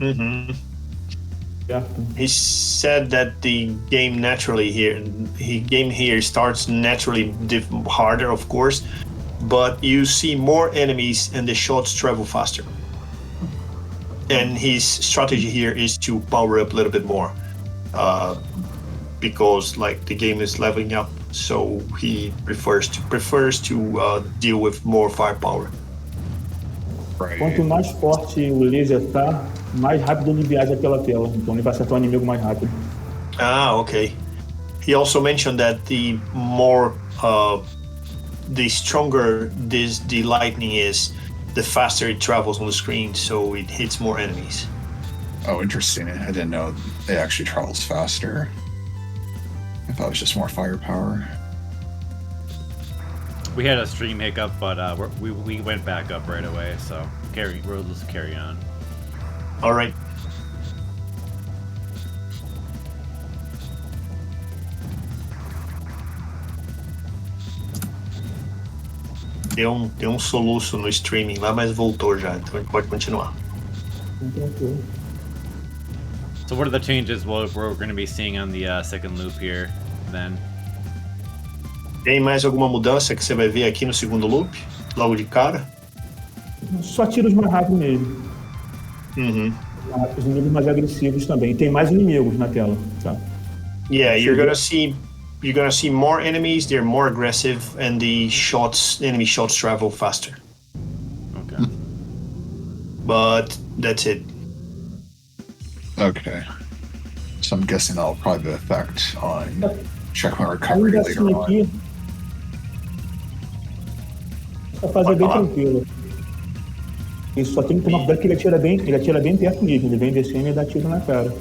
Mm-hmm. Certo. He said that the game here starts naturally harder, of course, but you see more enemies and the shots travel faster. And his strategy here is to power up a little bit more, because like the game is leveling up, so he prefers to deal with more firepower. Quanto mais forte o laser tá, mais rápido ele viaja pela tela. Então ele vai acertar o inimigo mais rápido. Ah, okay. He also mentioned that the stronger the lightning is, the faster it travels on the screen, so it hits more enemies. Oh, interesting. I didn't know it actually travels faster. I thought it was just more firepower. We had a stream hiccup, but we went back up right away, so we'll just carry on. All right. Deu um soluço no streaming lá, mas voltou já, então a gente pode continuar. Tranquilo. So what are the changes we're going to be seeing on the second loop here, then? Tem mais alguma mudança que você vai ver aqui no segundo loop, logo de cara? Só tiros mais rápido mesmo. Uhum. Os inimigos mais agressivos também. Tem mais inimigos na tela, tá? Yeah, you're gonna see more enemies. They're more aggressive, and the enemy shots travel faster. Okay. But that's it. Okay. So I'm guessing that'll probably have an effect on checkpoint recovery Ainda later assim on. aqui, essa fase é bem tranquila. E só tem que tomar cuidado que ele atira bem perto mesmo. Ele vem descendo e dá tiro na cara.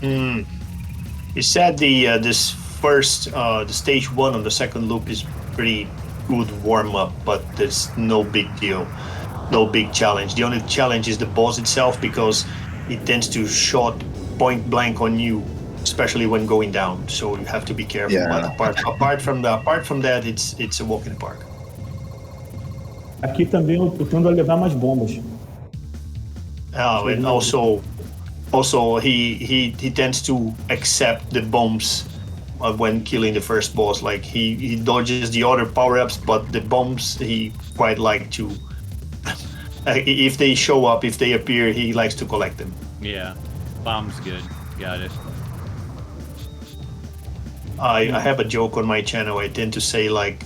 You said this first the stage 1 on the second loop is pretty good warm up, but there's no big deal, no big challenge. The only challenge is the boss itself, because it tends to shot point blank on you, especially when going down. So you have to be careful. Yeah. But apart from that, it's a walk in the park. Aqui também eu tendo a levar mais bombas. And also he tends to accept the bombs when killing the first boss. Like he dodges the other power-ups, but the bombs he quite like to if they show up, if they appear, he likes to collect them. Yeah, bomb's good. Got it. I have a joke on my channel. I tend to say like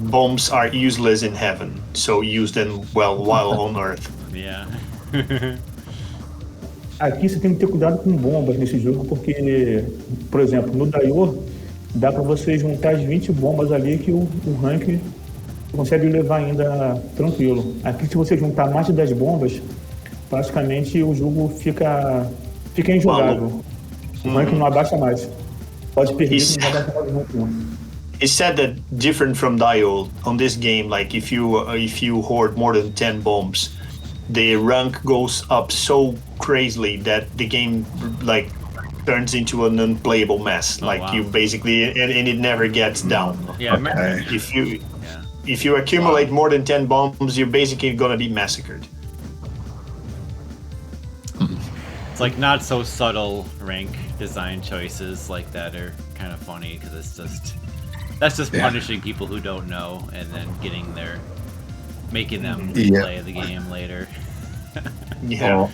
bombs are useless in heaven, so use them well while on earth. Yeah. Aqui você tem que ter cuidado com bombas nesse jogo, porque, por exemplo, no Daioh, dá pra você juntar as 20 bombas ali que o rank consegue levar ainda tranquilo. Aqui, se você juntar mais de 10 bombas, praticamente o jogo fica injogável. O rank não abaixa mais. Pode perder, não vai abaixar mais não. He said that different from Daioh, on this game, like if you hoard more than 10 bombs, the rank goes up so crazily that the game like turns into an unplayable mess. Wow. You basically and it never gets down. Yeah. Okay. If you accumulate more than 10 bombs, you're basically gonna be massacred. It's like not so subtle rank design choices like that are kind of funny, because that's just punishing people who don't know and then making them play the game later. Yeah. Well,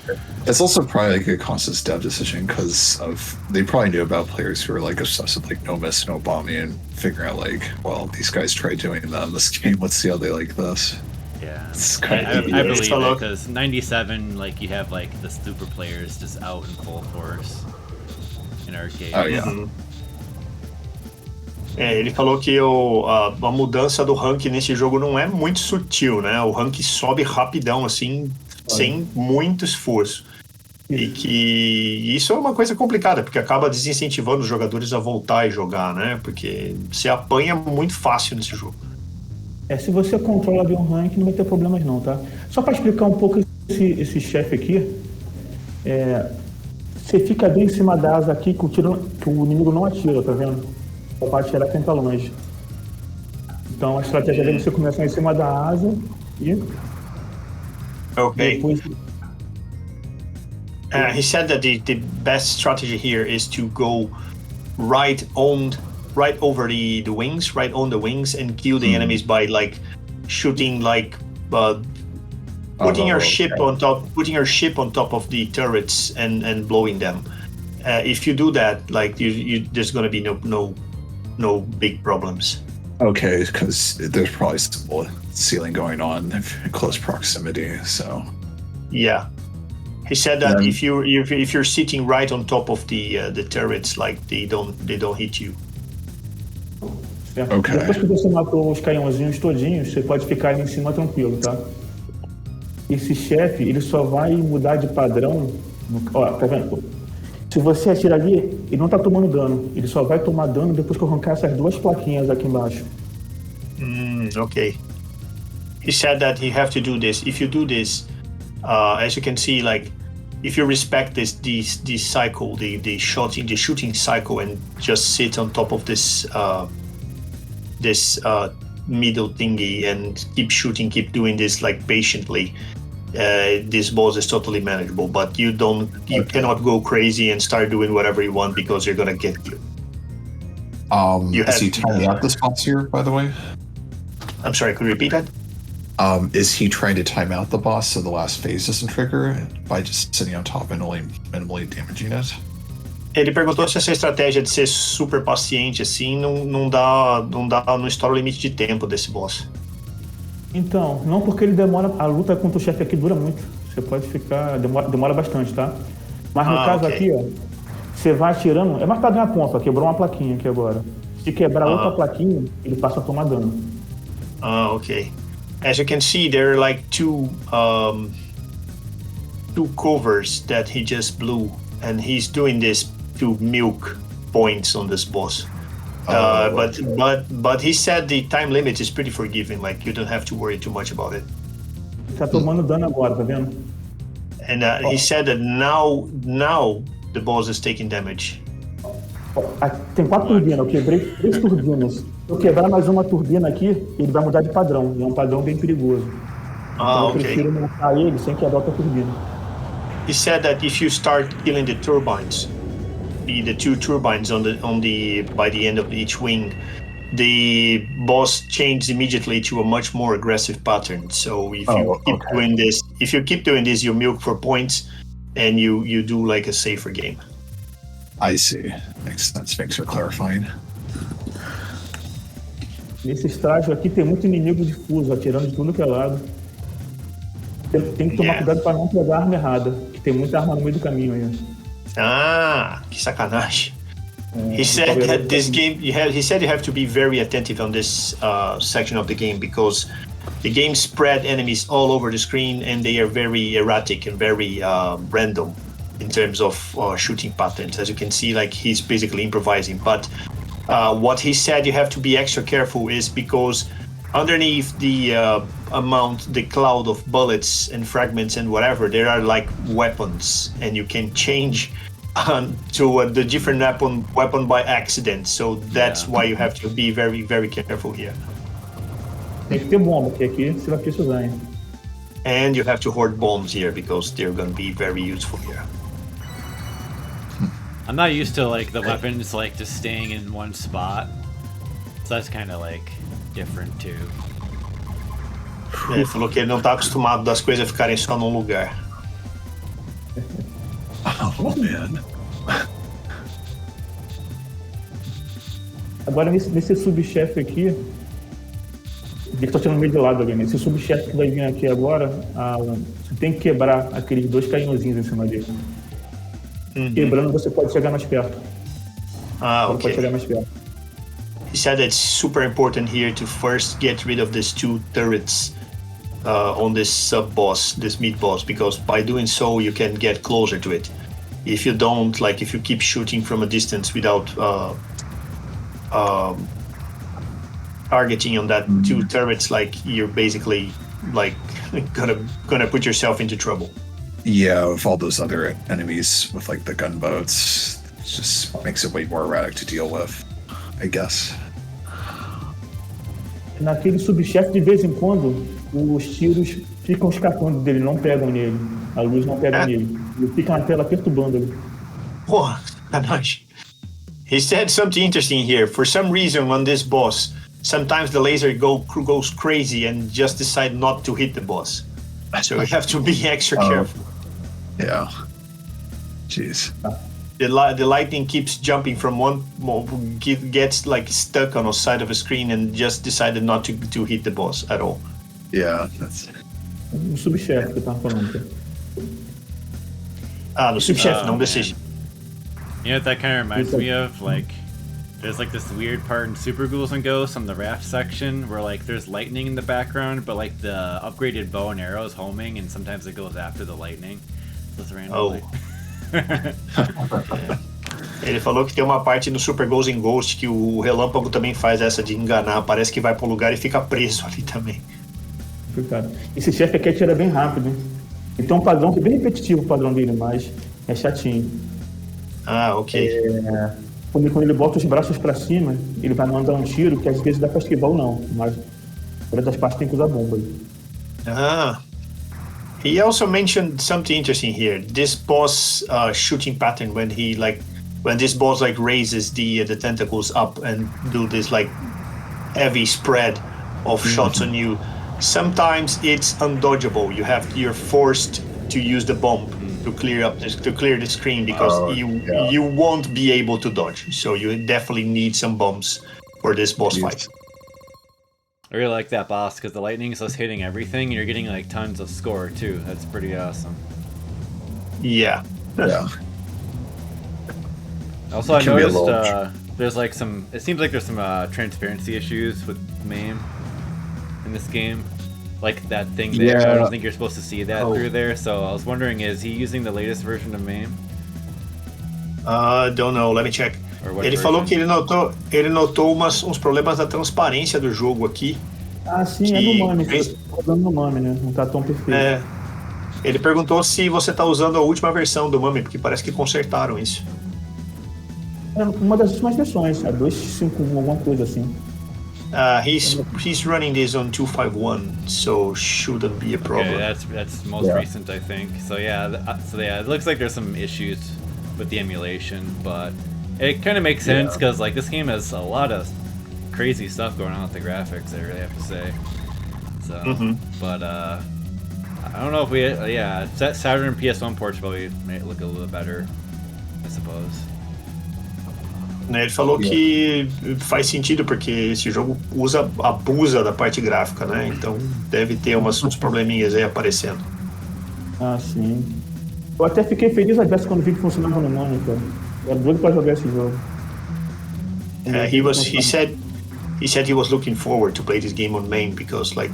it's also probably like a conscious dev decision, because they probably knew about players who are like obsessed with like no miss, no bombing, and figuring out like, well, these guys tried doing that in this game. Let's see how they like this. Yeah, It's kind I of believe it, because 97, like you have like the super players just out in full force in arcade. Oh yeah. Ele falou que a mudança do rank nesse jogo não é muito sutil, né? O rank sobe rapidão, assim, sem muito esforço. E que isso é uma coisa complicada, porque acaba desincentivando os jogadores a voltar e jogar, né? Porque você apanha muito fácil nesse jogo. Se você controla bem o rank, não vai ter problemas não, tá? Só para explicar um pouco esse chefe aqui, você fica bem em cima da asa aqui que o inimigo não atira, tá vendo? Pode atirar quem tá longe. Então a estratégia dele é você começar em cima da asa e Ok. depois He said that the best strategy here is to go right over the wings, right on the wings, and kill the enemies by like shooting like putting your ship on top of the turrets and blowing them. If you do that, like there's gonna be no big problems. Okay, because there's probably still sealing going on in close proximity. So yeah, he said that if you're sitting right on top of the turrets, like they don't hit you. Okay. Depois que você matou os canhãozinhos todinhos, você pode ficar ali em cima tranquilo, tá? Esse chefe, ele só vai mudar de padrão. Ó, tá vendo? Se você atira ali, ele não tá tomando dano. Ele só vai tomar dano depois que eu arrancar essas duas plaquinhas aqui embaixo. Okay. He said that you have to do this. If you do this, as you can see, like if you respect this cycle, the shooting cycle, and just sit on top of this middle thingy and keep shooting, keep doing this like patiently, this boss is totally manageable. But you cannot go crazy and start doing whatever you want because you're gonna get killed. Is he timing out the spots here, by the way? I'm sorry, could you repeat that? Is he trying to time out the boss so the last phase doesn't trigger by just sitting on top and only minimally damaging it? Ele perguntou se essa estratégia de ser super paciente assim não estoura o limite de tempo desse boss. Então, não, porque ele demora. A luta contra o chefe aqui dura muito. Você pode ficar. Demora bastante, tá? Mas no caso aqui, ó, você vai atirando. É marcado na ponta, quebrou uma plaquinha aqui agora. Se quebrar outra plaquinha, ele passa a tomar dano. Okay. As you can see, there are like two covers that he just blew, and he's doing this to milk points on this boss. But he said the time limit is pretty forgiving. Like you don't have to worry too much about it. Tá tomando dano agora, tá vendo? And he said that now the boss is taking damage. Tem 4 turbinas, eu quebrei 3 turbinas. Se eu quebrar mais uma turbina aqui, ele vai mudar de padrão. E é um padrão bem perigoso. Então eu prefiro montar ele sem quebrar outra turbina. He said that if you start killing the turbines, the 2 turbines by the end of each wing, the boss changes immediately to a much more aggressive pattern. So if you keep doing this, you milk for points, and you do like a safer game. I see. Makes sense. Thanks for clarifying. Nesse estágio aqui tem muito inimigo difuso, atirando de tudo que é lado. Tem que tomar cuidado para não pegar a arma errada, que tem muita arma no meio do caminho aí. Que sacanagem. He said that this game, he said you have to be very attentive on this section of the game because the game spread enemies all over the screen and they are very erratic and very random in terms of shooting patterns. As you can see, like he's basically improvising. But what he said you have to be extra careful is because underneath the cloud of bullets and fragments and whatever, there are like weapons, and you can change to the different weapon by accident. So that's why you have to be very, very careful here. Tem que ter bomba, porque aqui você vai precisar, hein? And you have to hoard bombs here because they're going to be very useful here. I'm not used to like the weapons like just staying in one spot, so that's kind of like different too. Ele falou que ele não tá acostumado das coisas ficarem só num lugar. Oh man. Agora nesse subchefe aqui, que tá tirando no meio de lado ali, né? Esse subchefe que vai vir aqui agora, você tem que quebrar aqueles 2 canhãozinhos em cima dele. Quebrando, você pode chegar mais perto. Okay. Pode chegar mais perto. He said it's super important here to first get rid of these 2 turrets on this sub-boss, this mid-boss, because by doing so you can get closer to it. If you don't, like if you keep shooting from a distance without targeting on that 2 turrets, like you're basically like gonna put yourself into trouble. Yeah, with all those other enemies with like the gunboats, it just makes it way more erratic to deal with, I guess. Naquele subchefe, de vez em quando, os tiros ficam escapando dele, não pegam nele. A luz não pega nele. Ele fica na tela perturbando ele. Porra, sacanagem. He said something interesting here. For some reason on this boss, sometimes the laser goes crazy and just decide not to hit the boss. So you have to be extra careful. Yeah. Jeez. The lightning keeps jumping from one, gets like stuck on a side of a screen and just decided not to hit the boss at all. Yeah, that's... O subchefe que eu tava falando. No subchefe, não desse. You know what that kind of reminds me of? Like, there's like this weird part in Super Ghouls and Ghosts on the raft section where like there's lightning in the background, but like the upgraded bow and arrow is homing, and sometimes it goes after the lightning. So it's randomly. Ele falou que tem uma parte no Super Ghosts and Ghosts que o relâmpago também faz essa de enganar. Parece que vai para um lugar e fica preso ali também. Esse chefe aqui atira bem rápido, hein? Ele tem um padrão que é bem repetitivo o padrão dele, mas é chatinho. Ok. Quando ele bota os braços pra cima, ele vai mandar um tiro que às vezes dá pra esquivar ou não, mas por outras partes tem que usar bomba. He also mentioned something interesting here. This boss shooting pattern when this boss like raises the tentacles up and do this like heavy spread of shots on you. Sometimes it's undodgeable. You're forced to use the bomb to clear the screen because you won't be able to dodge. So you definitely need some bombs for this boss fight. I really like that boss because the lightning is just hitting everything and you're getting like tons of score too. That's pretty awesome. Yeah. Also, I noticed there's like it seems like there's some transparency issues with MAME in this game. Like that thing there, I don't think you're supposed to see that through there. So I was wondering, is he using the latest version of MAME? Don't know, let me check. Ele falou que ele notou uns problemas da transparência do jogo aqui. Sim, é no MAME, tá usando no MAME, né? Não tá tão perfeito. Ele perguntou se você tá usando a última versão do MAME, porque parece que consertaram isso. Uma das últimas versões, a 2.5.1, alguma coisa assim. He's running this on 251, so shouldn't be a problem. Okay, that's most recent, I think. So yeah, it looks like there's some issues with the emulation, but it kind of makes sense because like this game has a lot of crazy stuff going on with the graphics. I really have to say. So, but I don't know if Saturn and PS1 ports probably may look a little better, I suppose. Ele falou que faz sentido porque esse jogo abusa da parte gráfica, né? Então deve ter uns probleminhas aí aparecendo. Sim. Eu até fiquei feliz às vezes quando vi que funcionava no MAME, cara. Eu era doido pra jogar esse jogo. He said he was looking forward to play this game on MAME because like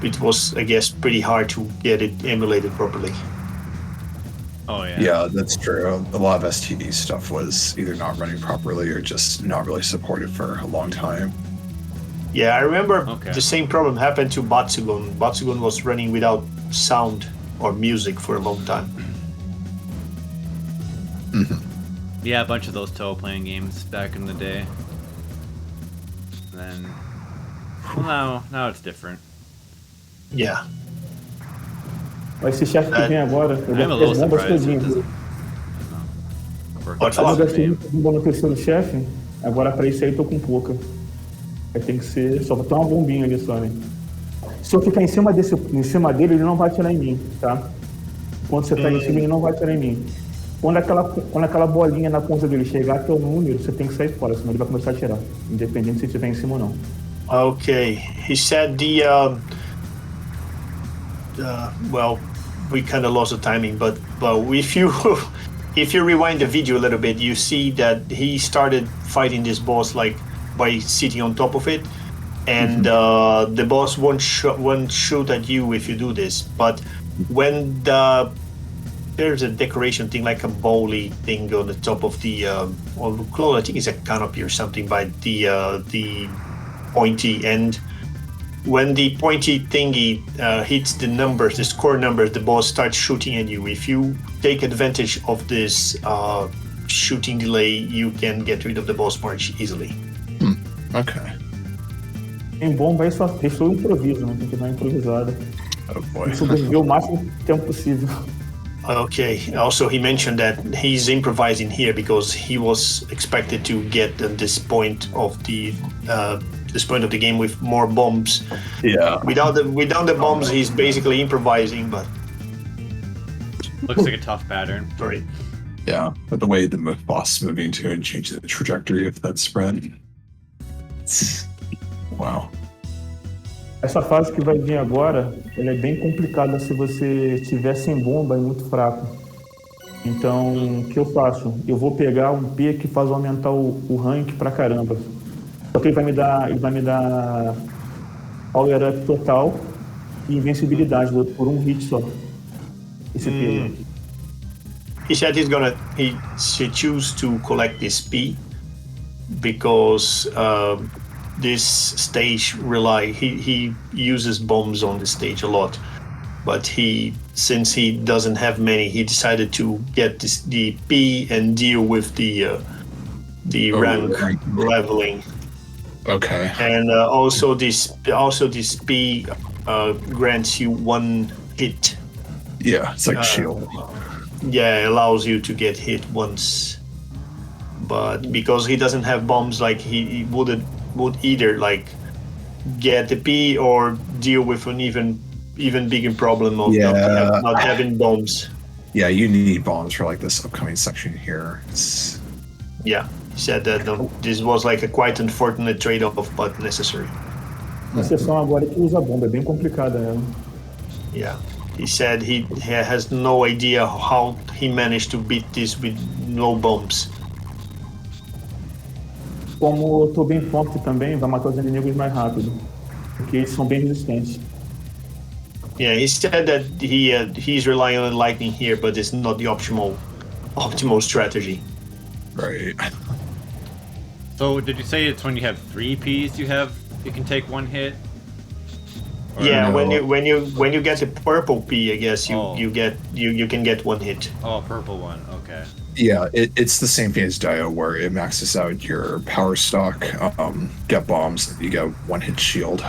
it was, I guess, pretty hard to get it emulated properly. Oh yeah. Yeah, that's true. A lot of STG stuff was either not running properly or just not really supported for a long time. Yeah, I remember the same problem happened to Batsugun. Batsugun was running without sound or music for a long time. Yeah, a bunch of those toe playing games back in the day. And then, well, now it's different. Yeah. Esse chefe que vem agora, eu gastei as bombas todinhas. Pode falar. Eu gastei muita bomba no terceiro chefe, agora pra isso aí tô com pouca. Aí tem que ser, só botar uma bombinha ali só, né? Se eu ficar em cima dele, ele não vai atirar em mim, tá? Quando você tá em cima, ele não vai atirar em mim. Quando aquela bolinha na ponta dele chegar até o número, você tem que sair fora, senão ele vai começar a atirar, independente se estiver em cima ou não. Okay, he said well, we kind of lost the timing, but if you rewind the video a little bit, you see that he started fighting this boss like by sitting on top of it, and the boss won't shoot at you if you do this. But when there's a decoration thing like a bowly thing on the top of the I think it's a canopy or something by the pointy end. When the pointy thingy hits the score numbers, the boss starts shooting at you. If you take advantage of this shooting delay, you can get rid of the boss more easily. Okay. Em bomba aí só restou improviso, né? Tem que dar improvisada. Oh boy. Sobreviver o máximo tempo possível. Okay. Also, he mentioned that he's improvising here because he was expected to get at this point of the game with more bombs. Yeah. Without the bombs, he's basically improvising. But Looks like a tough pattern. sorry. Yeah, but the way the boss is moving to and changing the trajectory of that spread. Wow. Essa fase que vai vir agora, ela é bem complicada se você estiver sem bomba e muito fraco. Então, o que eu faço? Eu vou pegar um P que faz aumentar o rank pra caramba. Só que ele vai me dar power up total e invencibilidade por um hit só. Esse P. He said he choose to collect this P because this stage he uses bombs on the stage a lot, but since he doesn't have many, he decided to get the P and deal with the rank leveling. Okay. And also this P grants you one hit. Yeah, it's like shield. Yeah, allows you to get hit once. But because he doesn't have bombs, like he would either like get the P or deal with an even bigger problem of not having bombs. Yeah, you need bombs for like this upcoming section here. Yeah, he said that this was like a quite unfortunate trade-off, but necessary. A sessão agora que usa bomba, é bem complicada ela. Yeah, he said he has no idea how he managed to beat this with no bombs. Como eu tô bem forte também, vai matar os inimigos mais rápido, porque eles são bem resistentes. Yeah, he said that he's relying on lightning here, but it's not the optimal strategy. Right. So did you say it's when you have 3 Ps you can take one hit? Or Yeah, no? when you get the purple P, I guess you can get one hit. Oh, a purple one. Okay. Yeah, it's the same thing as Daioh, where it maxes out your power stock, get bombs, you get one hit shield.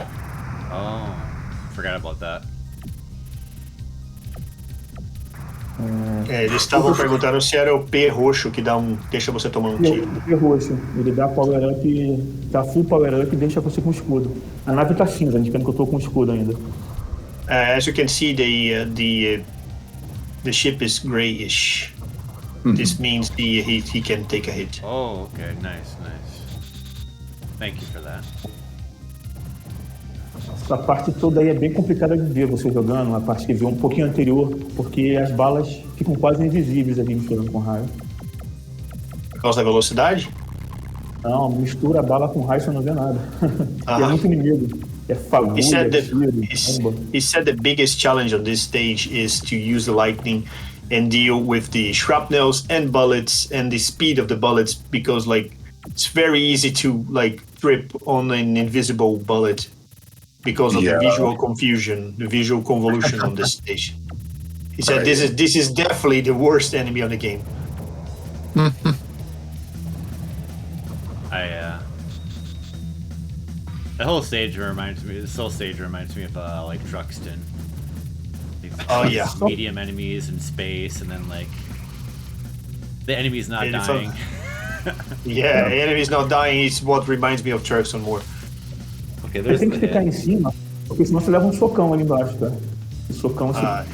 Oh, forgot about that. Eles estavam perguntando se era o P roxo que deixa você tomar um tiro. O P roxo, ele dá power up, dá full power up e deixa você com escudo. A nave tá cinza, indicando que eu tô com escudo ainda. As you can see, the ship is grayish. This means he can take a hit. Oh, okay, nice. Thank you for that. Essa parte toda aí é bem complicada de ver você jogando, a parte que veio um pouquinho anterior, porque as balas ficam quase invisíveis ali misturando com raio. Por causa da velocidade? Não, mistura a bala com raio, você não vê nada. E é muito inimigo. É fagulha, tiro, bomba. He said the biggest challenge on this stage is to use the lightning and deal with the shrapnels and bullets and the speed of the bullets, because like it's very easy to like trip on an invisible bullet because of the visual confusion, the visual convolution on this stage. He said this is definitely the worst enemy on the game. This whole stage reminds me of like Truxton. Oh yeah, medium enemies in space, and then like the enemy's not dying. Yeah, the enemy's not dying is what reminds me of Truxton more. Okay, Você tem que ficar em cima, porque senão você leva um socão ali embaixo, tá? O socão você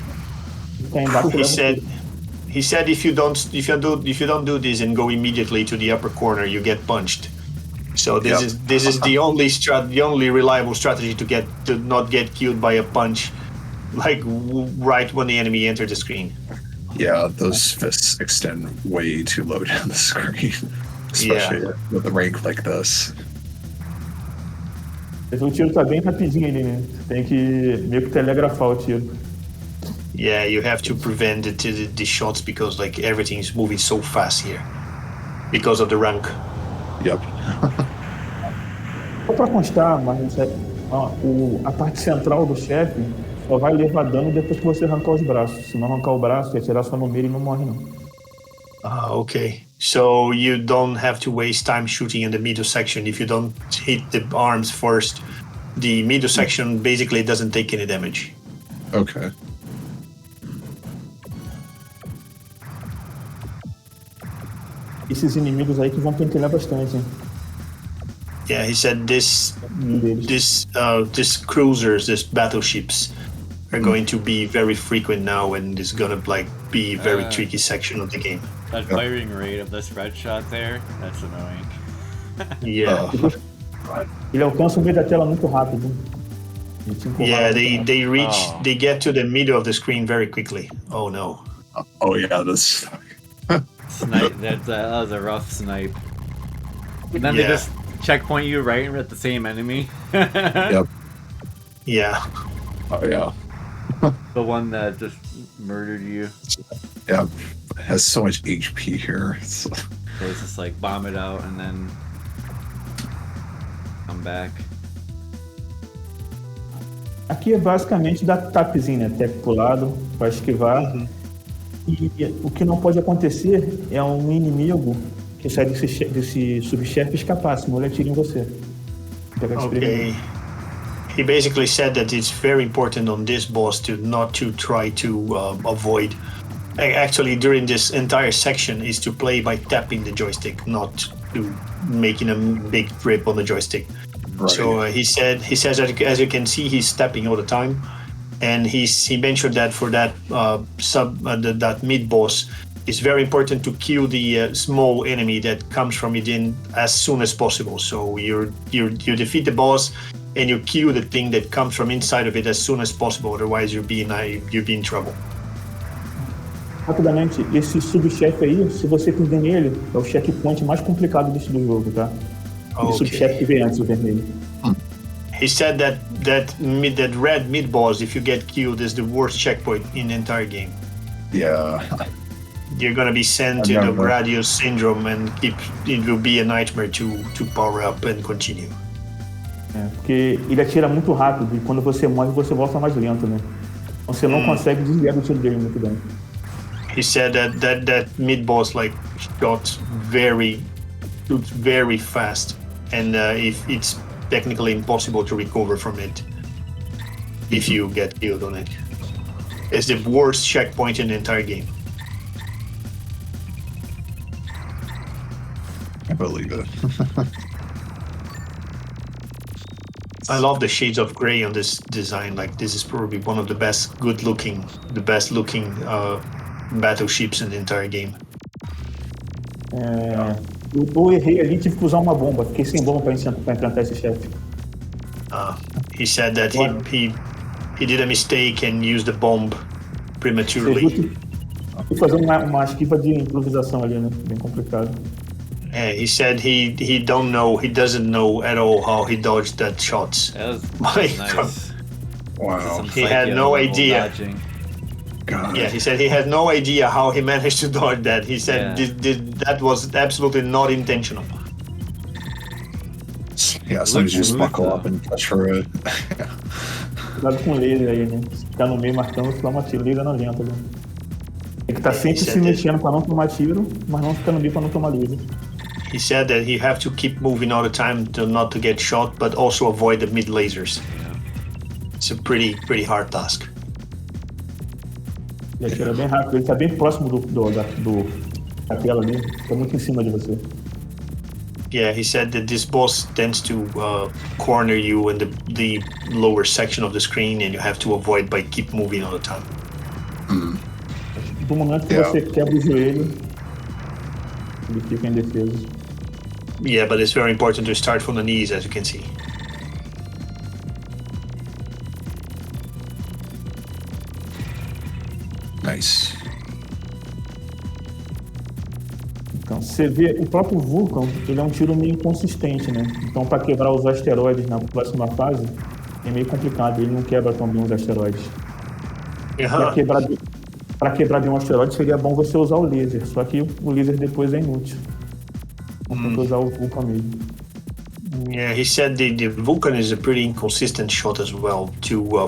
ficar embaixo. He said if you don't do this and go immediately to the upper corner, you get punched. So this is the only reliable strategy to not get killed by a punch, like right when the enemy enters the screen. Yeah, those fists extend way too low down the screen, especially with a rank like this. O tiro tá bem rapidinho ali, né? Tem que meio que telegrafar o tiro. Yeah, you have to prevent the shots because like everything is moving so fast here because of the rank. Yep. Só pra constar, mas a parte central do chefe só vai levar dano depois que você arrancar os braços. Se não arrancar o braço e atirar só no meio, ele não morre não. Okay. So you don't have to waste time shooting in the middle section. If you don't hit the arms first, the middle section basically doesn't take any damage. Okay. Esses inimigos aí que vão pentelhar bastante, hein? Yeah, he said this cruisers, these battleships, are going to be very frequent now, and it's gonna like be a very tricky section of the game. That firing rate of the spread shot there, that's annoying. Yeah. Ele alcança o meio da tela muito rápido. Yeah, they get to the middle of the screen very quickly. Oh no. Oh yeah, this. Snipe. That was a rough snipe. And then they just checkpoint you right at the same enemy. Yep. Yeah. Oh yeah. The one that just murdered you. Yeah. It has so much HP here. So it's just like bomb it out and then come back. Aqui é basicamente dar tapzinho, né? Tap pro lado, pra esquivar. E o que não pode acontecer é um inimigo que sai desse subchefe escapar, senão ele atira em você. Okay. He basically said that it's very important on this boss not to try to avoid. Actually, during this entire section is to play by tapping the joystick, not to making a big grip on the joystick. Right. So he says that as you can see, he's tapping all the time, and he mentioned that for that that mid boss, it's very important to kill the small enemy that comes from within as soon as possible. So you defeat the boss and you kill the thing that comes from inside of it as soon as possible. Otherwise, you'll be in trouble. Rapidamente, esse subchefe aí, se você perder nele, é o checkpoint mais complicado do jogo, tá? O subchefe que vem antes do vermelho. He said that red mid boss, if you get killed, is the worst checkpoint in the entire game. Yeah. You're gonna be sent to the Gradius syndrome, and it will be a nightmare to power up and continue. É, porque ele atira muito rápido e quando você morre você volta mais lento, né? Então você não consegue desviar do tiro dele muito bem. He said that mid boss like shot very fast, and it's technically impossible to recover from it if you get killed on it. It's the worst checkpoint in the entire game. I believe it. I love the shades of gray on this design. Like, this is probably one of the best looking battleships in the entire game. Eu errei ali, tive que usar uma bomba. Fiquei sem bomba pra enfrentar esse chefe. He said that he did a mistake and used the bomb prematurely. Fui fazendo uma esquiva de improvisação ali, né? Bem complicado. He said he doesn't know at all how he dodged that shots. That was nice. Wow. He had no idea. Dodging. God. Yeah, he said he had no idea how he managed to dodge that. He said that was absolutely not intentional. Yeah, sometimes you just buckle up and touch for it. Cuidado com o laser aí, né? Se ficar no meio marcando, se dá uma tiro, laser não lenta, né? Tem que estar sempre se mexendo pra não tomar tiro, mas não ficar no meio pra não tomar laser. He said that he have to keep moving all the time not to get shot, but also avoid the mid lasers. It's a pretty hard task. Ele atira bem rápido, ele tá bem próximo da tela ali, tá muito em cima de você. Yeah, he said that this boss tends to corner you in the lower section of the screen, and you have to avoid by keep moving all the time. No momento que você quebra o joelho, ele fica em defesa. Yeah, but it's very important to start from the knees, as you can see. Nice. Então, você vê, o próprio Vulcan, ele é um tiro meio inconsistente, né? Então, para quebrar os asteroides na próxima fase, é meio complicado, ele não quebra tão bem os asteroides. Para quebrar bem um asteroide, seria bom você usar o laser, só que o laser depois é inútil. Então, tem que usar o Vulcan mesmo. Yeah, he said the Vulcan is a pretty inconsistent shot as well.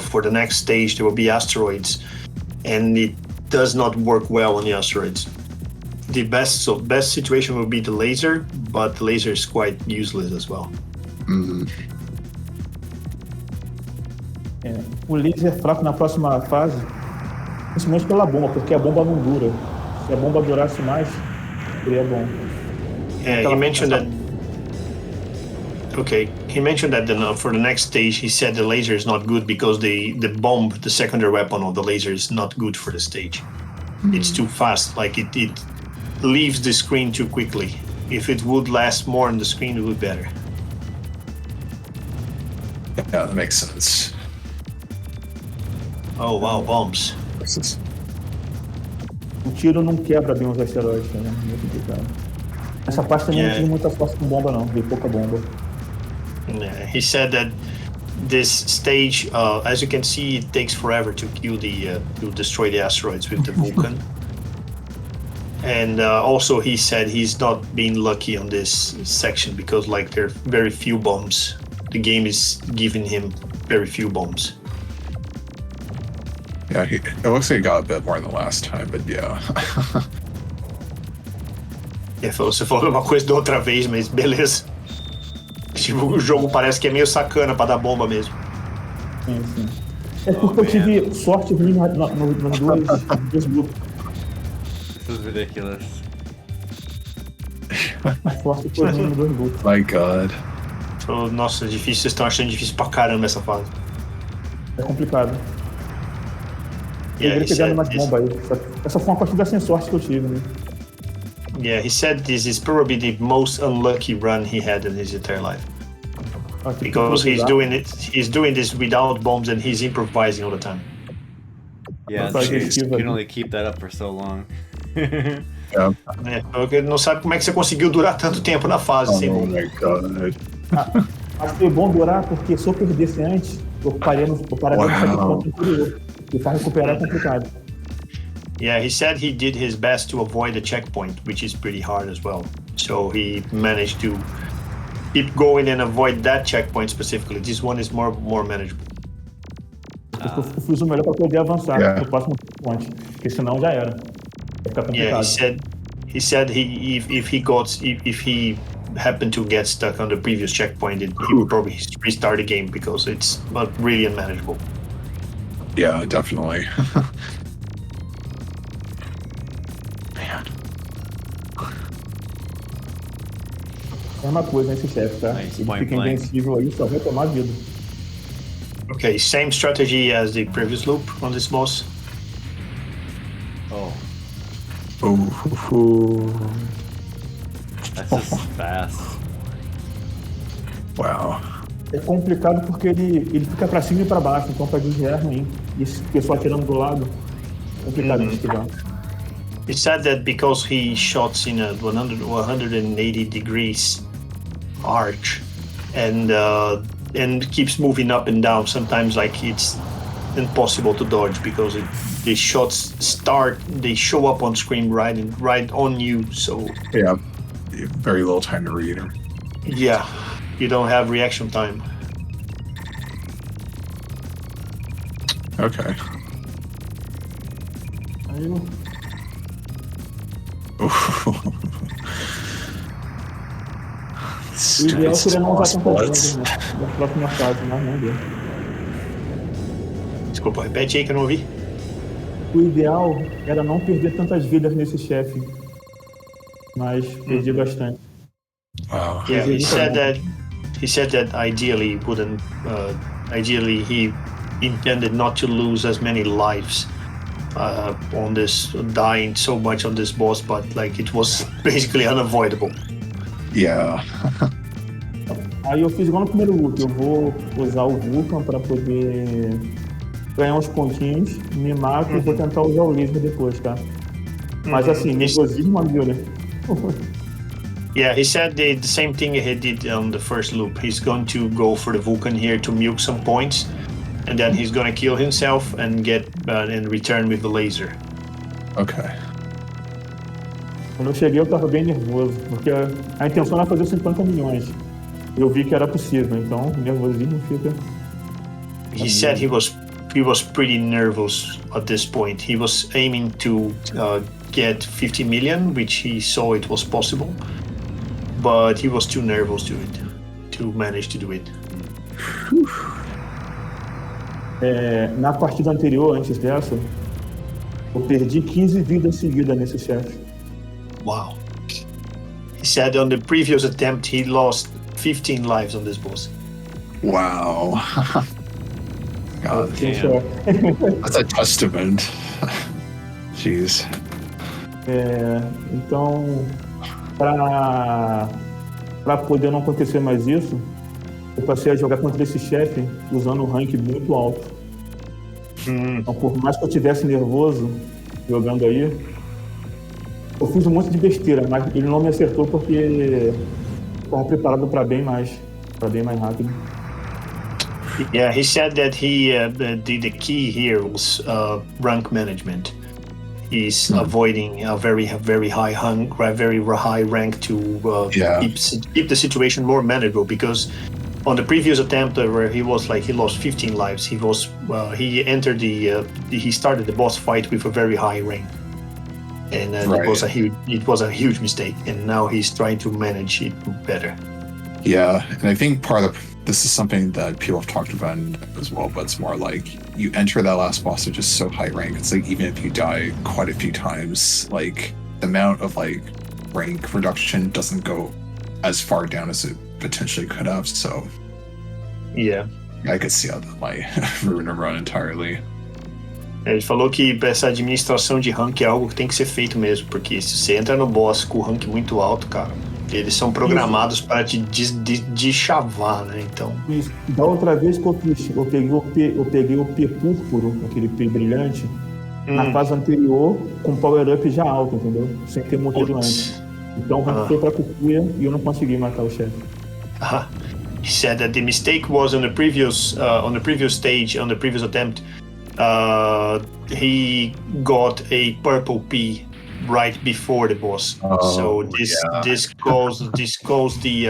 For the next stage, there will be asteroids, and it does not work well on the asteroids. The best situation will be the laser, but the laser is quite useless as well. o laser é fraco na próxima fase, principalmente pela bomba, porque a bomba não dura. Se a bomba durasse mais, seria bom. Yeah, he mentioned that. Okay, he mentioned that for the next stage, he said the laser is not good because the bomb, the secondary weapon of the laser, is not good for the stage. It's too fast. Like it leaves the screen too quickly. If it would last more on the screen, it would be better. Yeah, that makes sense. Oh wow, bombs. O tiro não quebra bem os asteroides, né? Muito complicado. Essa parte também não tive muita sorte com bomba, não. Dei pouca bomba. Yeah, he said that this stage, as you can see, it takes forever to kill to destroy the asteroids with the Vulcan. And also, he said he's not being lucky on this section because, like, there are very few bombs. The game is giving him very few bombs. Yeah, it looks like he got a bit more than the last time, but yeah. Você falou uma coisa da outra vez, mas beleza. Tipo, o jogo parece que é meio sacana pra dar bomba mesmo. Sim. É porque eu tive sorte ruim nos dois grupos. This is ridiculous. A sorte foi ruim nos dois grupos. My God. So, nossa, difícil. Vocês estão achando difícil pra caramba essa fase. É complicado. Yeah, Deveria ter dado mais bomba aí. Essa foi uma partida sem sorte que eu tive, né? Yeah, he said this is probably the most unlucky run he had in his entire life. Because he's doing this without bombs and he's improvising all the time. Yeah, Geez. you can only keep that up for so long. Yeah. Porque não sabe como é que você conseguiu durar tanto tempo na fase sem Oh bomba. my God. Acho que foi bom durar porque se eu perdesse antes, eu pararia no checkpoint anterior. E pra recuperar é complicado. Yeah, he said he did his best to avoid the checkpoint, which is pretty hard as well. So he managed to keep going and avoid that checkpoint specifically. This one is more manageable. Eu fiz o melhor para poder avançar no próximo checkpoint, porque senão já era. Vai ficar complicado. Yeah, he said if he happened to get stuck on the previous checkpoint, he would probably restart the game because it's not really unmanageable. Yeah, definitely. Man. É uma coisa nesse chefe, tá? Nice, Ele point fica blank. invencível aí, só vai tomar vida. Okay, same strategy as the previous loop on this boss. Oh, that's just fast. Wow. É complicado porque ele fica pra cima e pra baixo, então pra desviar é ruim. E esse pessoal atirando do lado, é complicado de esquivar. He said that because he shots in a 180 degrees arch and keeps moving up and down, sometimes like it's impossible to dodge because the shots they show up on screen right on you. So Yeah. Very little time to read. yeah, you don't have reaction time. Okay. Aí eu... O ideal seria não usar tantas bombas na próxima fase, mas não deu. Desculpa, repete aí que eu não ouvi. O ideal era não perder tantas vidas nesse chefe, mas perdi bastante. Wow. Yeah, he said that ideally he intended not to lose as many lives on this, dying so much on this boss, but like it was basically unavoidable. Yeah. Aí eu fiz igual no primeiro loop, eu vou usar o Vulcan para poder ganhar uns pontinhos, me mato e vou tentar usar o laser depois, tá? Mas assim, nervosismo, amigo, né? Yeah, he said the same thing he did on the first loop. He's going to go for the Vulcan here to milk some points, and then he's going to kill himself and get and return with the laser. Okay. Quando eu cheguei eu tava bem nervoso, porque a intenção era fazer 50 milhões. Eu vi que era possível, então o nervosismo fica... He said he was pretty nervous at this point. He was aiming to get 50 million, which he saw it was possible, but he was too nervous to manage to do it. Na partida anterior, antes dessa, eu perdi 15 vidas seguidas nesse chefe. Wow. He said on the previous attempt he lost 15 lives on this boss. Wow. God, Damn. that's a testament. Jeez. Então, para poder não acontecer mais isso, eu passei a jogar contra esse chefe usando um rank muito alto. Então, por mais que eu estivesse nervoso jogando aí, eu fiz um monte de besteira, mas ele não me acertou porque eu estava preparado para bem mais rápido. Yeah, he said that the key here was rank management. He's avoiding a very high rank to keep the situation more manageable. Because on the previous attempt where he lost 15 lives, he entered he started the boss fight with a very high rank, and it was a huge mistake. And now he's trying to manage it better. Yeah, and I think part of this is something that people have talked about as well, but it's more like you enter that last boss at just so high rank. It's like even if you die quite a few times, like the amount of like rank reduction doesn't go as far down as it potentially could have. So yeah, I could see how that might ruin a run entirely. Ele falou que essa administração de rank é algo que tem que ser feito mesmo, porque se você entra no boss com rank muito alto, cara, eles são programados para te deschavar, né? Então. Isso. Da outra vez que eu peguei o P púrpuro, aquele P brilhante, na fase anterior, com power-up já alto, entendeu? Sem ter morrido antes. Então o rank foi pra cucuia e eu não consegui matar o chefe. He said that the mistake was on the previous stage, on the previous attempt. He got a purple P right before the boss, so this caused the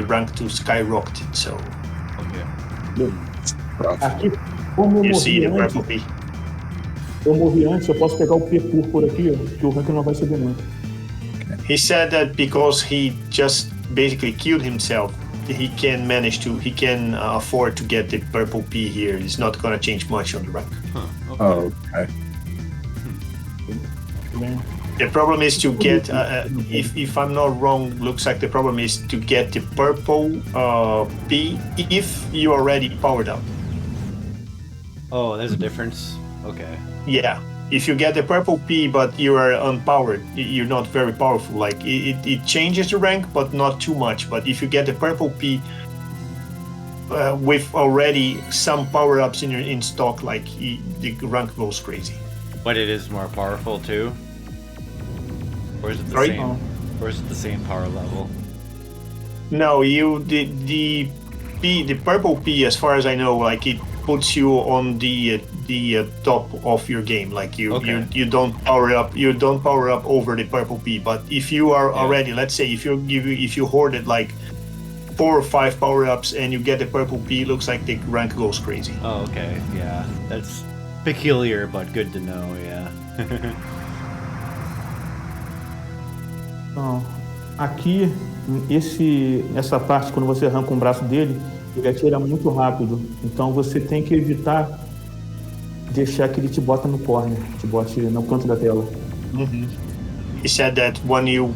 rank to skyrocket. So aqui, como you see the purple P. Eu morri antes, eu posso pegar o P púrpuro aqui, que o rank não vai subir muito. He said that because he just basically killed himself, he can afford to get the purple P here. It's not gonna change much on the rank. Okay. The problem is to get, if I'm not wrong, looks like the problem is to get the purple P if you already powered up. Oh, there's a difference? Okay. Yeah. If you get the purple P but you are unpowered, you're not very powerful. Like it changes the rank, but not too much. But if you get the purple P with already some power-ups in stock, like the rank goes crazy. But it is more powerful too? Or is it the Sorry? same? Or is it the same power level? No, the purple P, as far as I know, like it puts you on the top of your game. Like you don't power up. You don't power up over the purple P. But if you are already, let's say, if you hoarded like 4 or 5 power-ups and you get the purple P, looks like the rank goes crazy. Oh, okay. Yeah, that's peculiar, but good to know. Yeah. Então, aqui, essa parte, quando você arranca um braço dele, ele atira muito rápido. Então você tem que evitar deixar que ele te bota no corner, te bote no canto da tela. He said that when you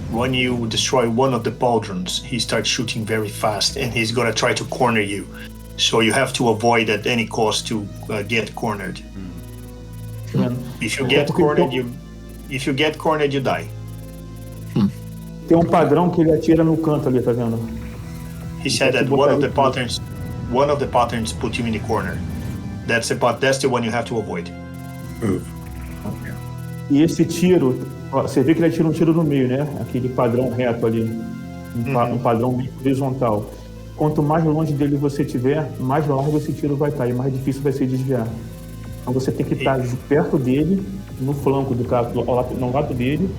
destroy one of the pauldrons, he starts shooting very fast, and he's gonna try to corner you. So you have to avoid at any cost to get cornered. If you get cornered, you die. Tem um padrão que ele atira no canto ali, tá vendo? He said that one of the patterns put you in the corner. That's the one you have to avoid. E esse tiro, ó, você vê que ele atira um tiro no meio, né? Aquele padrão reto ali, um padrão horizontal. Quanto mais longe dele você tiver, mais largo esse tiro vai estar e mais difícil vai ser desviar. Então você tem que estar perto dele, no flanco do carro, no lado dele,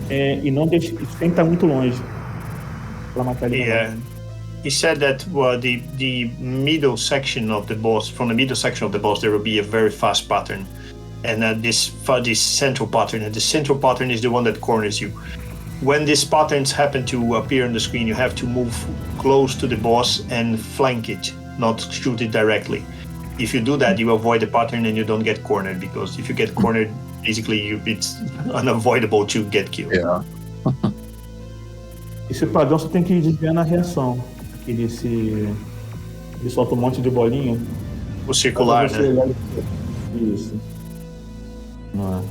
e não deixe, tem que estar muito longe para matar ele. Yeah. He said that the middle section of the boss, from the middle section of the boss, there will be a very fast pattern, and this central pattern, and the central pattern is the one that corners you. When these patterns happen to appear on the screen, you have to move close to the boss and flank it, not shoot it directly. if you do that, you avoid the pattern and you don't get cornered, because if you get cornered, basically it's unavoidable to get killed. Yeah. Esse padrão você tem que desviar na reação. Ele solta um monte de bolinha. O circular, né? Isso.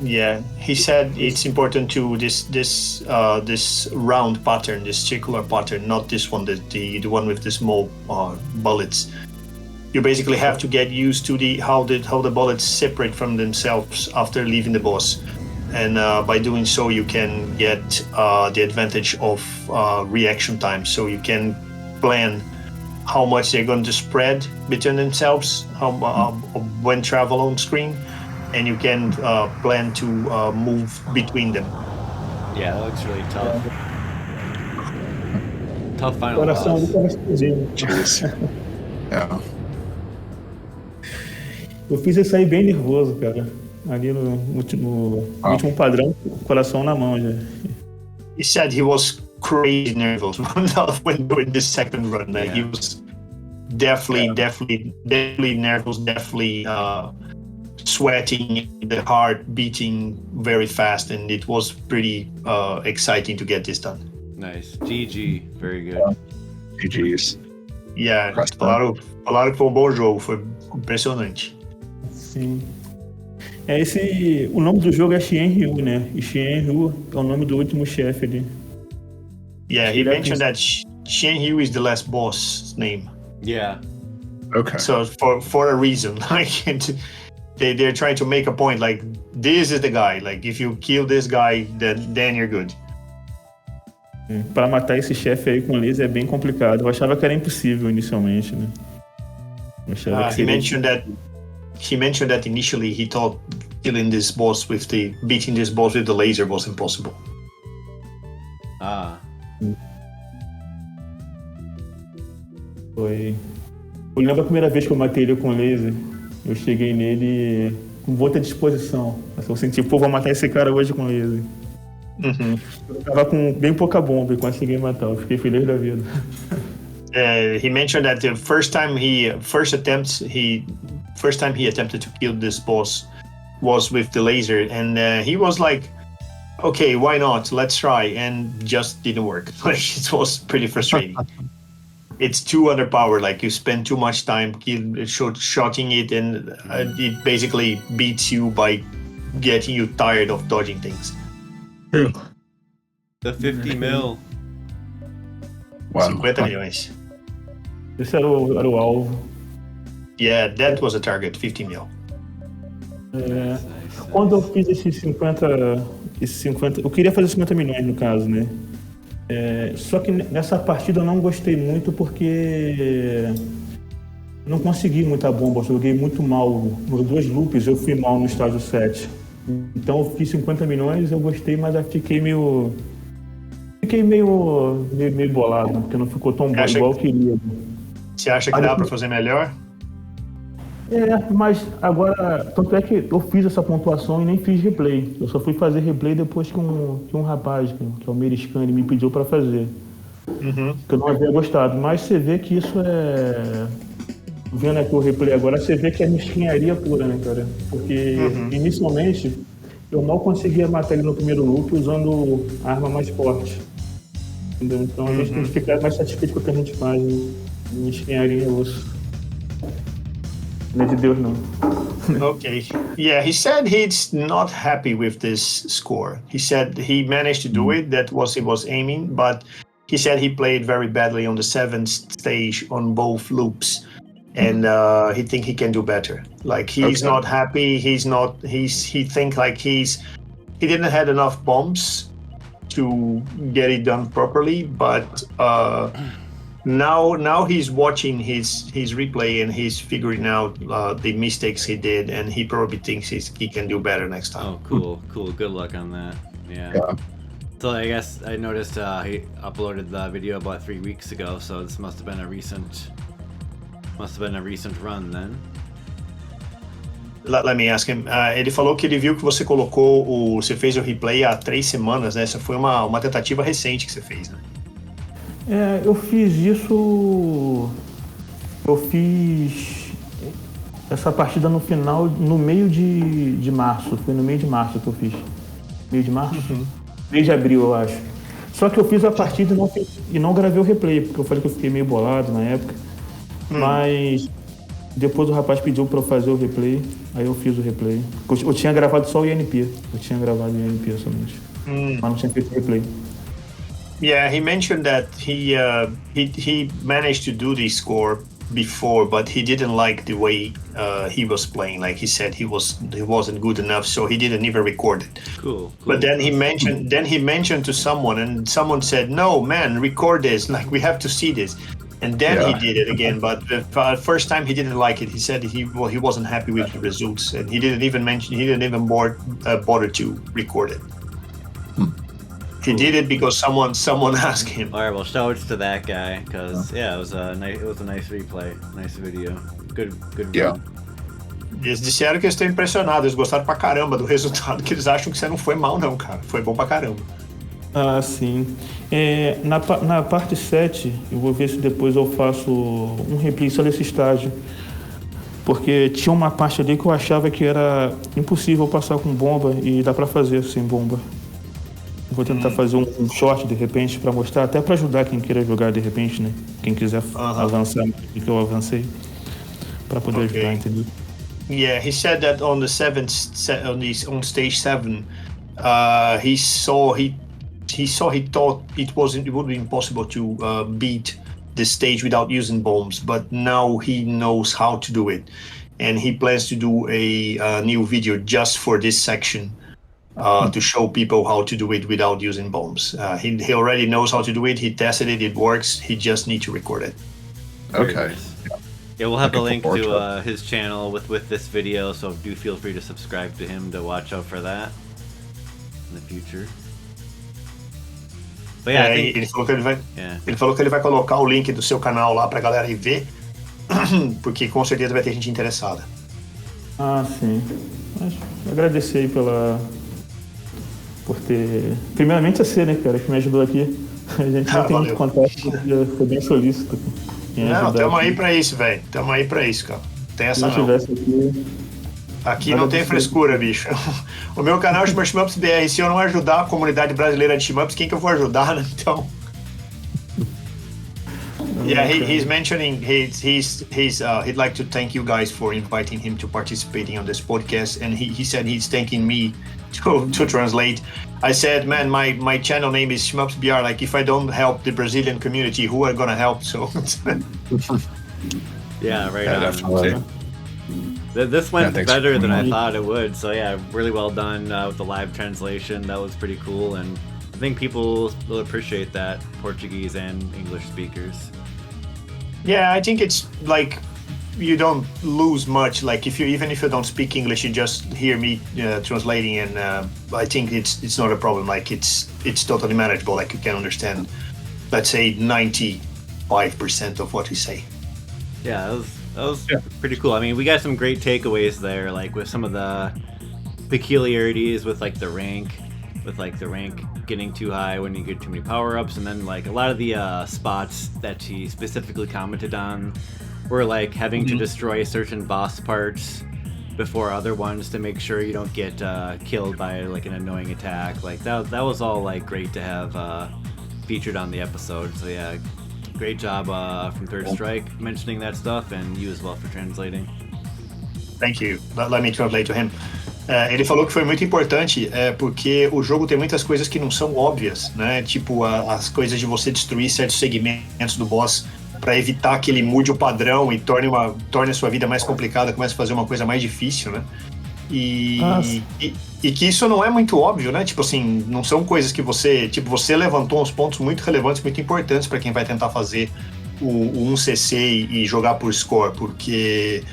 Yeah, he said it's important to this round pattern, this circular pattern, not this one, the one with the small bullets. You basically have to get used to how the bullets separate from themselves after leaving the boss, and by doing so you can get the advantage of reaction time. So you can plan how much they're going to spread between themselves, when travel on screen, and you can plan to move between them. Yeah, that looks really tough. Tough final Coração boss. do coraçãozinho. Jeez. Yeah. Eu fiz isso aí bem nervoso, cara. Ali no último padrão, coração na mão já. He said he was crazy nervous when doing this second run. Like, he was definitely nervous, definitely sweating, the heart beating very fast, and it was pretty exciting to get this done. Nice. GG. Very good. GG's. Yeah, falaram que foi um bom jogo, foi impressionante. Sim. O nome do jogo é Shienryu, né? E Shienryu é o nome do último chefe ali. Yeah, he mentioned that Shienryu is the last boss name. Yeah. Okay. So for a reason, like they're trying to make a point, like this is the guy. Like if you kill this guy, then you're good. Para matar esse chefe aí com laser é bem complicado. Eu achava que era impossível inicialmente, né? He mentioned that initially he thought beating this boss with the laser was impossible. Foi. Eu lembro a primeira vez que eu matei ele com laser. Eu cheguei nele com muita disposição. Eu senti, vou matar esse cara hoje com laser. Mm-hmm. Eu tava com bem pouca bomba e consegui matar. Eu fiquei feliz da vida. He mentioned that the first time he attempted to kill this boss was with the laser, and he was like, okay, why not, let's try, and just didn't work. Like, it was pretty frustrating. It's too underpowered, like you spend too much time shooting it, and it basically beats you by getting you tired of dodging things. The 50 mil. Wow. 50 milhões. Esse era o alvo. Yeah, that was a target, 50 mil. Nice. Quando eu fiz esses 50, eu queria fazer 50 milhões no caso, né? Só que nessa partida eu não gostei muito porque não consegui muita bomba, eu joguei muito mal. Nos 2 loops eu fui mal no estágio 7. Então eu fiz 50 milhões, eu gostei, mas eu fiquei meio bolado, porque não ficou tão bom igual eu queria. Você acha que dá pra fazer melhor? Mas agora, tanto é que eu fiz essa pontuação e nem fiz replay. Eu só fui fazer replay depois que um rapaz, que é o Meriscan, ele me pediu pra fazer. Uhum. Que eu não havia gostado. Mas você vê que isso vendo aqui o replay agora, você vê que é mesquinharia pura, né, cara? Porque inicialmente eu mal conseguia matar ele no primeiro loop usando a arma mais forte. Entendeu? Então a gente tem que ficar mais satisfeito com o que a gente faz. Mesquinharia é osso. Não é de Deus, não. Okay. Yeah, he said he's not happy with this score. He said he managed to do it. That was he was aiming, but he said he played very badly on the 7th stage on both loops, and he think he can do better. Like he's not happy. He think like he didn't have enough bombs to get it done properly, but now he's watching his replay and he's figuring out the mistakes he did, and he probably thinks he can do better next time. Oh, cool. Good luck on that. Yeah. So I guess I noticed he uploaded the video about 3 weeks ago, so this must have been a recent run then. Let me ask him. Ele falou que ele viu que você você fez o replay há 3 semanas, né? Essa foi uma tentativa recente que você fez, né? Eu fiz isso. essa partida no final, no meio de março. Foi no meio de março que eu fiz. Meio de março? Meio de abril, eu acho. Só que eu fiz a partida e não gravei o replay, porque eu falei que eu fiquei meio bolado na época. Mas depois o rapaz pediu pra eu fazer o replay, aí eu fiz o replay. Eu tinha gravado só o INP. Eu tinha gravado o INP somente. Mas não tinha feito o replay. Yeah, he mentioned that he managed to do the score before, but he didn't like the way he was playing. Like he said, he wasn't good enough, so he didn't even record it. Cool. But then he mentioned to someone, and someone said, "No, man, record this. Like we have to see this." And then he did it again. But the first time he didn't like it. He said he wasn't happy with the results, and he didn't even bother to record it. He did it because someone asked him. All right, well, shout-outs to that guy, because yeah, it was a nice replay, nice video, good. Yeah. Eles disseram que eles estão impressionados, eles gostaram pra caramba do resultado, que eles acham que você não foi mal não, cara, foi bom pra caramba. Ah, sim. Na parte 7, eu vou ver se depois eu faço um replay só desse estágio. Porque tinha uma parte ali que eu achava que era impossível passar com bomba e dá pra fazer sem bomba. Vou tentar fazer um short de repente pra mostrar, até pra ajudar quem queira jogar de repente, né? Quem quiser avançar mais do que eu avancei, pra poder ajudar, entendeu? Yeah, he said that on the on stage 7, he thought it would be impossible to beat the stage without using bombs, but now he knows how to do it, and he plans to do a new video just for this section. To show people how to do it without using bombs. He already knows how to do it. He tested it. It works. He just needs to record it. Okay. Yeah, we'll have the link to his channel with this video, so do feel free to subscribe to him to watch out for that in the future. But yeah, ele falou que ele vai colocar o link do seu canal lá pra galera ir ver, porque com certeza vai ter gente interessada. Ah, sim. Mas agradecer aí por ter... Primeiramente a você, né, cara, que me ajudou aqui. A gente não tem muito contato, foi bem solícito. Não, tamo aí pra isso, velho. Tamo aí pra isso, cara. Tem essa não. Aqui não tem frescura, bicho. O meu canal chama ShmupsBR. Se eu não ajudar a comunidade brasileira de shmups, quem que eu vou ajudar, né? Então... Yeah, he's mentioning he'd like to thank you guys for inviting him to participating on this podcast, and he said he's thanking me to translate. I said, man, my channel name is ShmupsBR. Like, if I don't help the Brazilian community, who are gonna help? So yeah, right. Yeah, definitely. This went better than I thought it would. So yeah, really well done with the live translation. That was pretty cool, and I think people will appreciate that, Portuguese and English speakers. Yeah, I think it's like you don't lose much. Like even if you don't speak English, you just hear me translating, and I think it's not a problem. Like it's totally manageable. Like you can understand, let's say 95% of what we say. Yeah, that was pretty cool. I mean, we got some great takeaways there, like with some of the peculiarities with like the rank. With like the rank getting too high when you get too many power-ups, and then like a lot of the spots that he specifically commented on were like having to destroy certain boss parts before other ones to make sure you don't get killed by like an annoying attack. Like that was all like great to have featured on the episode. So yeah, great job from Third Strike mentioning that stuff, and you as well for translating. Thank you. Let me translate to him. Ele falou que foi muito importante porque o jogo tem muitas coisas que não são óbvias, né? Tipo as coisas de você destruir certos segmentos do boss para evitar que ele mude o padrão e torne a sua vida mais complicada, comece a fazer uma coisa mais difícil, né? E que isso não é muito óbvio, né? Tipo assim, não são coisas que você levantou uns pontos muito relevantes, muito importantes para quem vai tentar fazer o 1cc e jogar por score, porque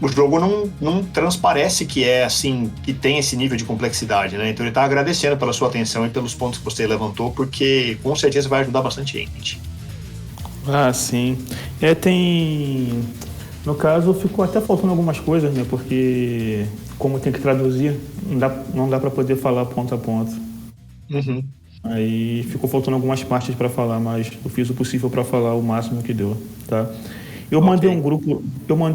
o jogo não transparece que é assim, que tem esse nível de complexidade, né? Então ele tá agradecendo pela sua atenção e pelos pontos que você levantou, porque com certeza vai ajudar bastante gente. Ah, sim. No caso, ficou até faltando algumas coisas, né? Porque como tem que traduzir, não dá para poder falar ponto a ponto. Uhum. Aí ficou faltando algumas partes para falar, mas eu fiz o possível para falar o máximo que deu, tá? Eu mandei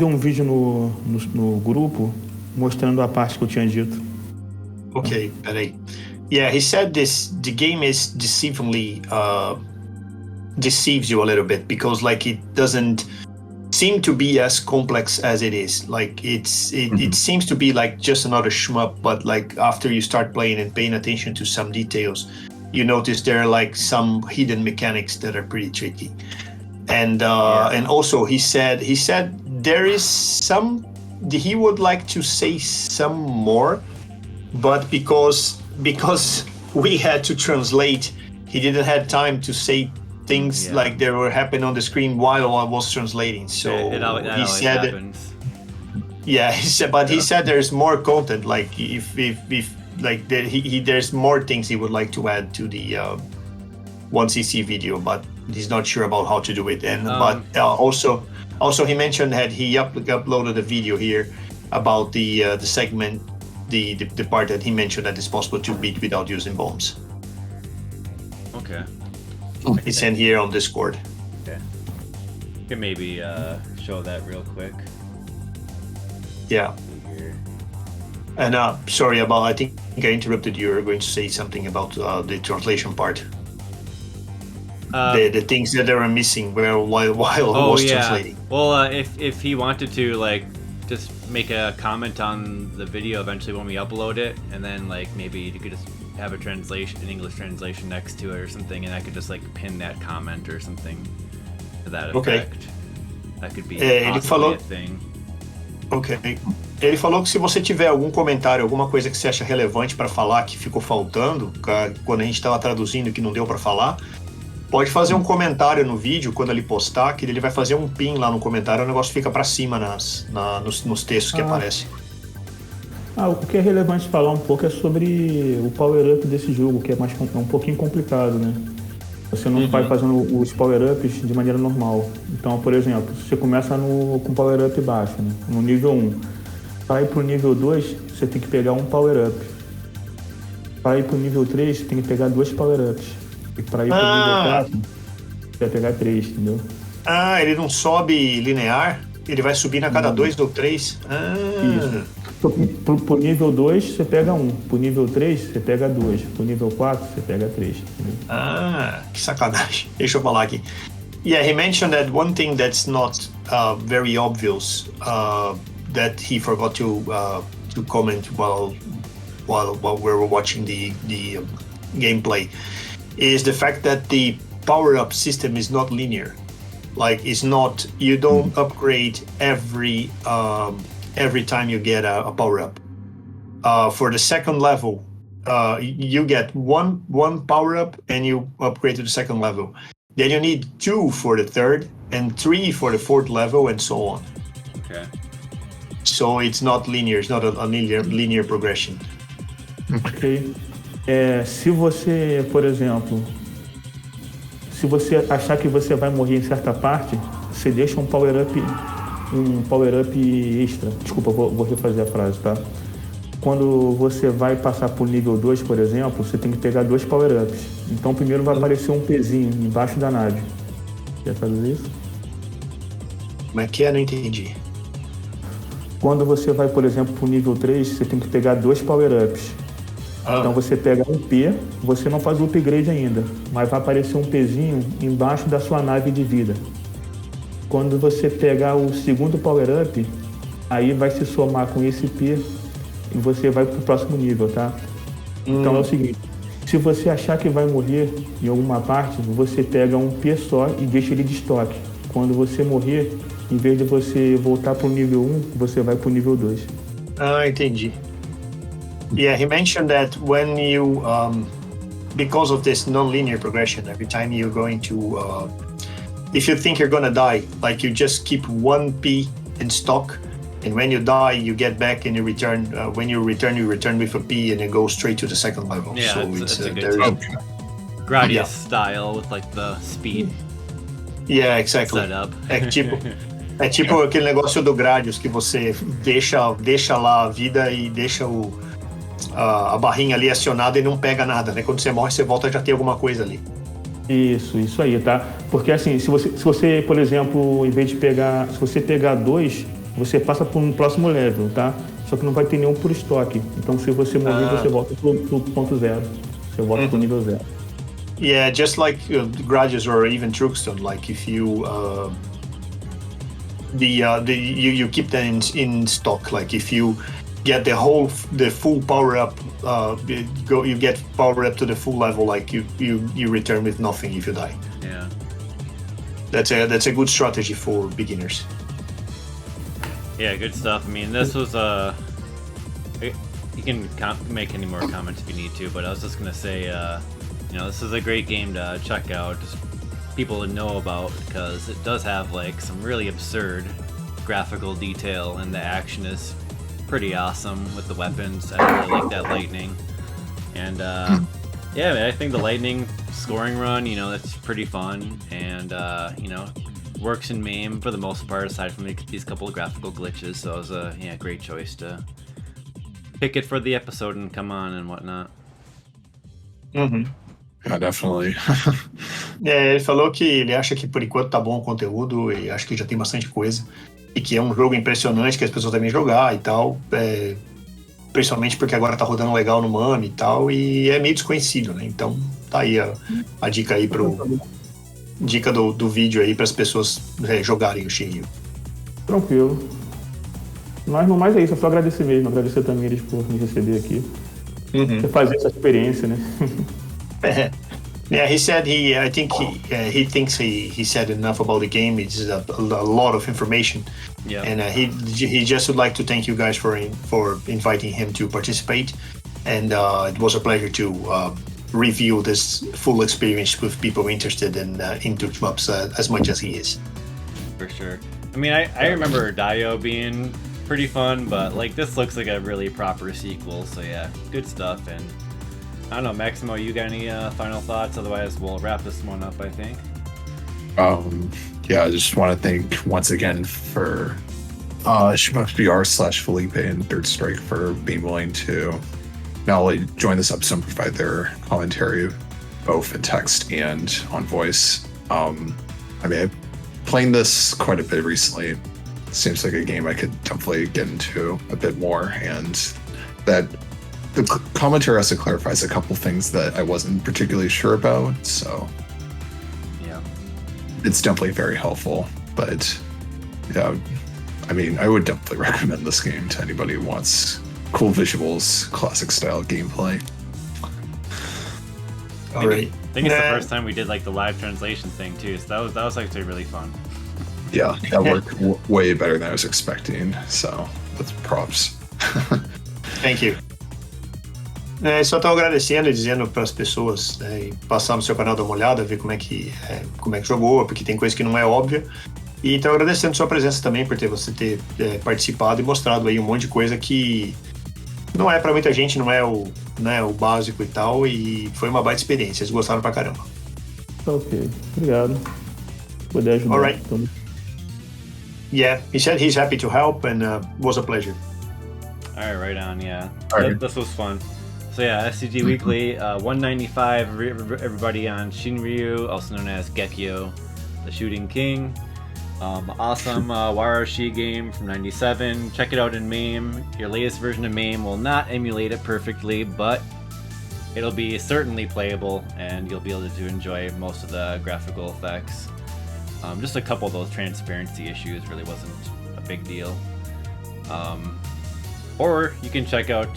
um vídeo no grupo mostrando a parte que eu tinha dito. Okay, peraí. Yeah, he said the game is deceives you a little bit because like it doesn't seem to be as complex as it is. Like it seems to be like just another shmup, but like after you start playing and paying attention to some details, you notice there are like some hidden mechanics that are pretty tricky. And also he said there is some, he would like to say some more, but because we had to translate, he didn't have time to say things like they were happening on the screen while I was translating. So he said happens. Yeah, he said there's more content. Like if like there's more things he would like to add to the 1cc video, but he's not sure about how to do it. And also he mentioned that he uploaded a video here about the segment, the part that he mentioned that it's possible to beat without using bombs. Okay. It's sent here on Discord. Okay. You can maybe show that real quick. Yeah. And sorry about, I think I interrupted you. You were going to say something about the translation part. The things that are missing while I was translating. Well, if he wanted to like just make a comment on the video eventually when we upload it, and then like maybe you could just have a translation, an English translation next to it or something, and I could just like pin that comment or something to that effect. Okay. That could be ele falou. a thing. Ok. Ele falou que se você tiver algum comentário, alguma coisa que você acha relevante para falar que ficou faltando, quando a gente estava traduzindo que não deu para falar, pode fazer um comentário no vídeo quando ele postar, que ele vai fazer um pin lá no comentário, o negócio fica para cima nos textos que aparecem. O que é relevante falar um pouco é sobre o power-up desse jogo, que é um pouquinho complicado, né? Você não vai fazendo os power-ups de maneira normal. Então, por exemplo, você começa com power-up baixo, né? No nível 1. Para ir pro nível 2, você tem que pegar um power-up. Para ir pro nível 3, você tem que pegar 2 power-ups. E para ir pro nível 4, você vai pegar 3, entendeu? Ele não sobe linear? Ele vai subir a cada 2 ou 3? Isso. Pro nível 2, você pega 1. Pro nível 3, você pega 2. Pro nível 4, você pega 3. Entendeu? Que sacanagem. Deixa eu falar aqui. Yeah, he mentioned that one thing that's not very obvious that he forgot to comment while we were watching the gameplay is the fact that the power-up system is not linear. Like, it's not, you don't upgrade every time you get a power-up. For the second level, you get one power-up and you upgrade to the second level. Then you need 2 for the third and 3 for the fourth level and so on. Okay. So it's not linear, it's not a linear progression. Ok. Se você, por exemplo, se você achar que você vai morrer em certa parte, você deixa um power-up extra. Desculpa, vou refazer a frase, tá? Quando você vai passar pro nível 2, por exemplo, você tem que pegar 2 power-ups. Então primeiro vai aparecer um pezinho embaixo da nave. Quer fazer isso? Como é que é? Não entendi. Quando você vai, por exemplo, pro nível 3, você tem que pegar 2 power-ups. Então você pega um P, você não faz o upgrade ainda, mas vai aparecer um Pzinho embaixo da sua nave de vida. Quando você pegar o segundo power-up, aí vai se somar com esse P e você vai pro próximo nível, tá? Então é o seguinte, se você achar que vai morrer em alguma parte, você pega um P só e deixa ele de estoque. Quando você morrer, em vez de você voltar pro nível 1, você vai pro nível 2. Entendi. Yeah, he mentioned that when you, because of this non-linear progression, every time you're going to, if you think you're gonna die, like you just keep one P in stock, and when you die, you get back and you return. When you return with a P, and it goes straight to the second level. Yeah, so it's a good Gradius style with like the speed. Yeah, exactly. Setup. É tipo aquele negócio do Gradius que você deixa lá a vida e deixa a barrinha ali acionada e não pega nada, né? Quando você morre, você volta e já tem alguma coisa ali. Isso aí, tá? Porque assim, se você, por exemplo, em vez de pegar, se você pegar 2, você passa para um próximo level, tá? Só que não vai ter nenhum por estoque. Então, se você morrer, você volta pro ponto 0. Você volta pro nível 0. Yeah, just like grudges or even Truxton, like if you you keep that in stock. Like if you get the full power up, you get power up to the full level. Like you return with nothing if you die. Yeah, that's a good strategy for beginners. Yeah, good stuff. I mean, this was you can make any more comments if you need to, but I was just gonna say, this is a great game to check out, just people to know about, because it does have like some really absurd graphical detail, and the action is pretty awesome with the weapons. I really like that lightning, and yeah, man, I think the lightning scoring run, that's pretty fun, and works in MAME for the most part, aside from these couple of graphical glitches. So it was a great choice to pick it for the episode and come on and whatnot. Yeah, definitely. Ele falou que ele acha que por enquanto tá bom o conteúdo e acho que já tem bastante coisa. E que é um jogo impressionante que as pessoas devem jogar e tal. Principalmente porque agora tá rodando legal no MAME e tal. E é meio desconhecido, né? Então tá aí a dica aí dica do vídeo aí para as pessoas jogarem o Shienryu. Tranquilo. Mas no mais é isso, é só agradecer mesmo. Agradecer também eles por me receber aqui. Você fazer essa experiência, né? Yeah, he said I think he thinks he said enough about the game. It's a lot of information, yeah. And he just would like to thank you guys for inviting him to participate, and it was a pleasure to review this full experience with people interested into shmups as much as he is. For sure. I mean, I remember Daioh being pretty fun, but like this looks like a really proper sequel. So yeah, good stuff. And I don't know, Maximo, you got any final thoughts? Otherwise, we'll wrap this one up, I think. Yeah, I just want to thank once again for ShmupsBR / Felipe and Third Strike for being willing to not only join this episode and provide their commentary both in text and on voice. I mean, I'm playing this quite a bit recently. It seems like a game I could definitely get into a bit more, and that the commentary also clarifies a couple things that I wasn't particularly sure about, so yeah, it's definitely very helpful. But yeah, I mean, I would definitely recommend this game to anybody who wants cool visuals, classic style gameplay. All right. I think it's the first time we did like the live translation thing too, so that was actually really fun. Yeah, that worked way better than I was expecting, so that's props. Thank you. Só estou agradecendo e dizendo para as pessoas passar no seu canal, dar uma olhada, ver como é que jogou, porque tem coisa que não é óbvia. E estou agradecendo sua presença também por você ter participado e mostrado aí um monte de coisa que não é para muita gente, não é o básico e tal, e foi uma baita experiência. Eles gostaram pra caramba. Ok, obrigado. Poder ajudar. All right. Yeah, he said he's happy to help, and was a pleasure. All right, right on. Yeah, right. This was fun. So yeah, STG Weekly, 195. Everybody on Shienryu, also known as Gekyo, the Shooting King. Awesome Warashi game from '97. Check it out in MAME. Your latest version of MAME will not emulate it perfectly, but it'll be certainly playable, and you'll be able to enjoy most of the graphical effects. Just a couple of those transparency issues really wasn't a big deal. Or you can check out,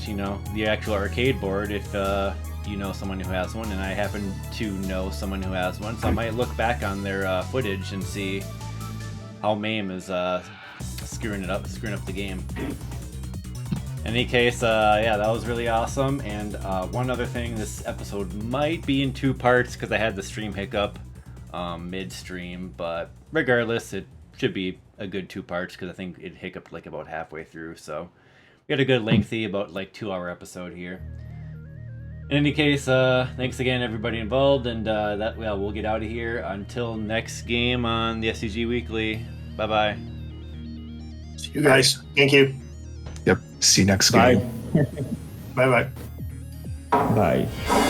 the actual arcade board if you know someone who has one, and I happen to know someone who has one, so I might look back on their footage and see how MAME is screwing up the game. In any case, yeah, that was really awesome. And one other thing, this episode might be in 2 parts because I had the stream hiccup mid-stream, but regardless, it should be a good 2 parts because I think it hiccuped like about halfway through, so we had a good lengthy, about like 2-hour episode here. In any case, thanks again everybody involved, and we'll get out of here until next game on the STG Weekly. Bye bye. See you guys. Thank you. Yep. See you next Bye. game. Bye bye. Bye.